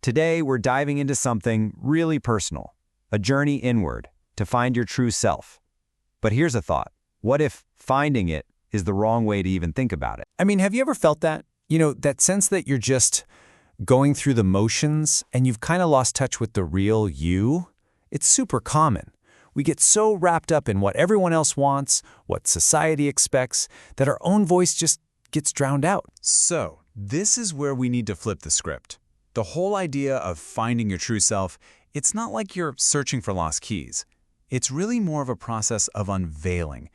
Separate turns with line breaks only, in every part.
Today, we're diving into something really personal, a journey inward to find your true self. But here's a thought. What if finding it is the wrong way to even think about it?
I mean, have you ever felt that? That sense that you're just going through the motions and you've kind of lost touch with the real you? It's super common. We get so wrapped up in what everyone else wants, what society expects, that our own voice just gets drowned out.
So, this is where we need to flip the script. The whole idea of finding your true self, it's not like you're searching for lost keys. It's really more of a process of unveiling.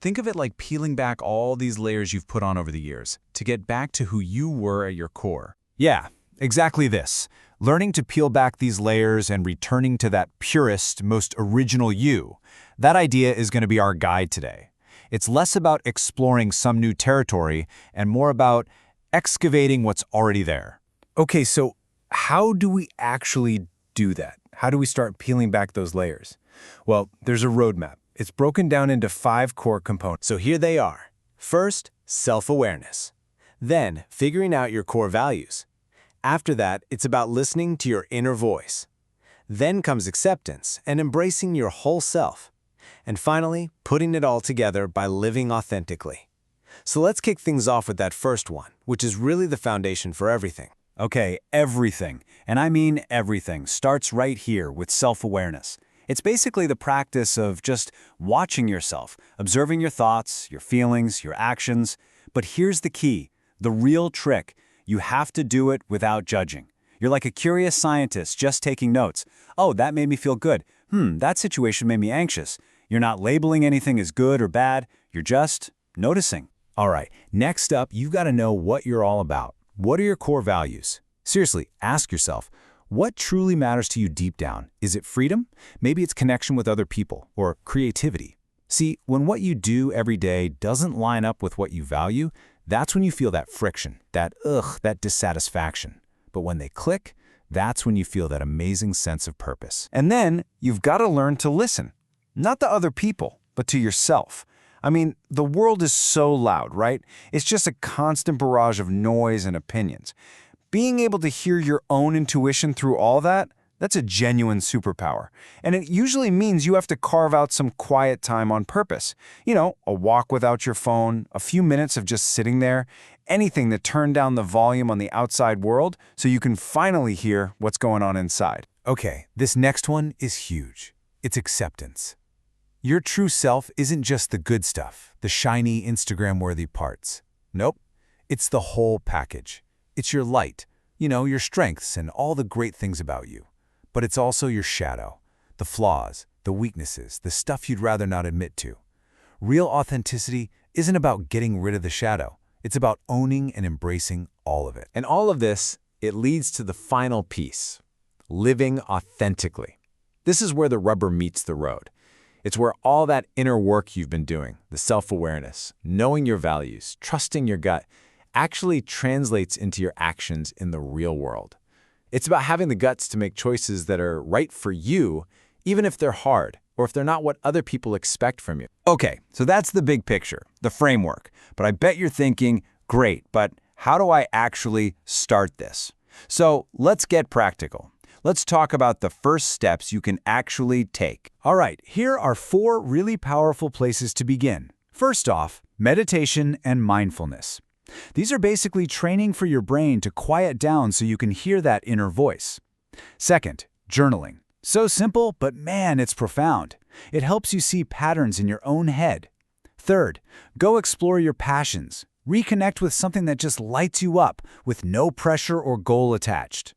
Think of it like peeling back all these layers you've put on over the years to get back to who you were at your core.
Yeah, exactly this. Learning to peel back these layers and returning to that purest, most original you. That idea is going to be our guide today. It's less about exploring some new territory and more about excavating what's already there. Okay, so how do we actually do that? How do we start peeling back those layers? Well, there's a roadmap. It's broken down into 5 core components. So here they are. First, self-awareness. Then, figuring out your core values. After that, it's about listening to your inner voice. Then comes acceptance and embracing your whole self. And finally, putting it all together by living authentically. So let's kick things off with that first one, which is really the foundation for everything.
Okay, everything, and I mean everything, starts right here with self-awareness. It's basically the practice of just watching yourself, observing your thoughts, your feelings, your actions. But here's the key, the real trick. You have to do it without judging. You're like a curious scientist just taking notes. Oh, that made me feel good. That situation made me anxious. You're not labeling anything as good or bad. You're just noticing.
All right, next up, you've got to know what you're all about. What are your core values? Seriously, ask yourself, what truly matters to you deep down? Is it freedom? Maybe it's connection with other people or creativity. See, when what you do every day doesn't line up with what you value, that's when you feel that friction, that dissatisfaction. But when they click, that's when you feel that amazing sense of purpose.
And then you've got to learn to listen, not to other people, but to yourself. I mean, the world is so loud, right? It's just a constant barrage of noise and opinions. Being able to hear your own intuition through all that, that's a genuine superpower. And it usually means you have to carve out some quiet time on purpose. A walk without your phone, a few minutes of just sitting there, anything to turn down the volume on the outside world so you can finally hear what's going on inside.
Okay, this next one is huge. It's acceptance. Your true self isn't just the good stuff, the shiny Instagram-worthy parts. Nope, it's the whole package. It's your light, your strengths and all the great things about you. But it's also your shadow, the flaws, the weaknesses, the stuff you'd rather not admit to. Real authenticity isn't about getting rid of the shadow. It's about owning and embracing all of it.
And all of this, it leads to the final piece, living authentically. This is where the rubber meets the road. It's where all that inner work you've been doing, the self-awareness, knowing your values, trusting your gut, actually translates into your actions in the real world. It's about having the guts to make choices that are right for you, even if they're hard, or if they're not what other people expect from you.
Okay, so that's the big picture, the framework. But I bet you're thinking, great, but how do I actually start this? So let's get practical. Let's talk about the first steps you can actually take.
All right, here are 4 really powerful places to begin. First off, meditation and mindfulness. These are basically training for your brain to quiet down so you can hear that inner voice. Second, journaling. So simple, but man, it's profound. It helps you see patterns in your own head. Third, go explore your passions. Reconnect with something that just lights you up with no pressure or goal attached.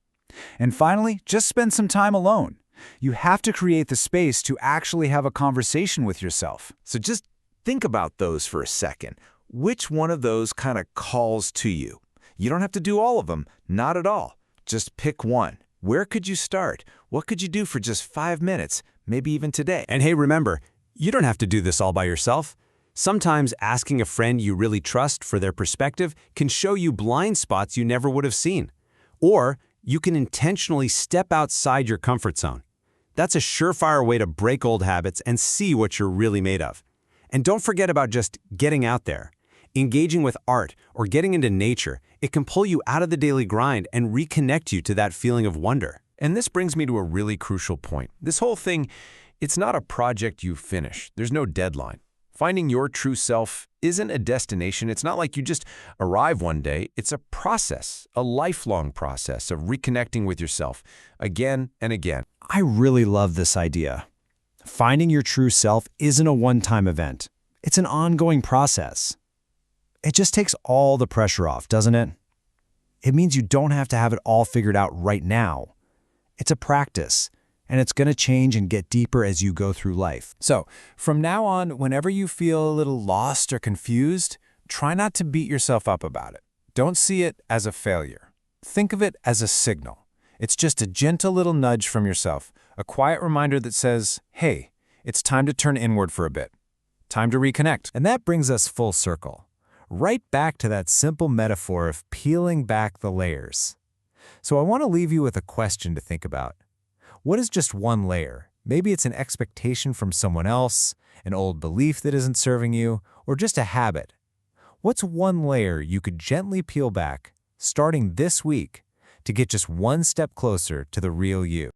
And finally, just spend some time alone. You have to create the space to actually have a conversation with yourself.
So just think about those for a second. Which one of those kind of calls to you? You don't have to do all of them, not at all. Just pick one. Where could you start? What could you do for just 5 minutes, maybe even today?
And hey, remember, you don't have to do this all by yourself. Sometimes asking a friend you really trust for their perspective can show you blind spots you never would have seen. Or you can intentionally step outside your comfort zone. That's a surefire way to break old habits and see what you're really made of. And don't forget about just getting out there. Engaging with art or getting into nature, it can pull you out of the daily grind and reconnect you to that feeling of wonder.
And this brings me to a really crucial point. This whole thing, it's not a project you finish. There's no deadline. Finding your true self isn't a destination. It's not like you just arrive one day. It's a process, a lifelong process of reconnecting with yourself again and again.
I really love this idea. Finding your true self isn't a one-time event. It's an ongoing process. It just takes all the pressure off, doesn't it? It means you don't have to have it all figured out right now. It's a practice, and it's going to change and get deeper as you go through life.
So, from now on, whenever you feel a little lost or confused, try not to beat yourself up about it. Don't see it as a failure. Think of it as a signal. It's just a gentle little nudge from yourself, a quiet reminder that says, hey, it's time to turn inward for a bit. Time to reconnect.
And that brings us full circle, right back to that simple metaphor of peeling back the layers. So I want to leave you with a question to think about. What is just one layer? Maybe it's an expectation from someone else, an old belief that isn't serving you, or just a habit. What's one layer you could gently peel back, starting this week, to get just one step closer to the real you?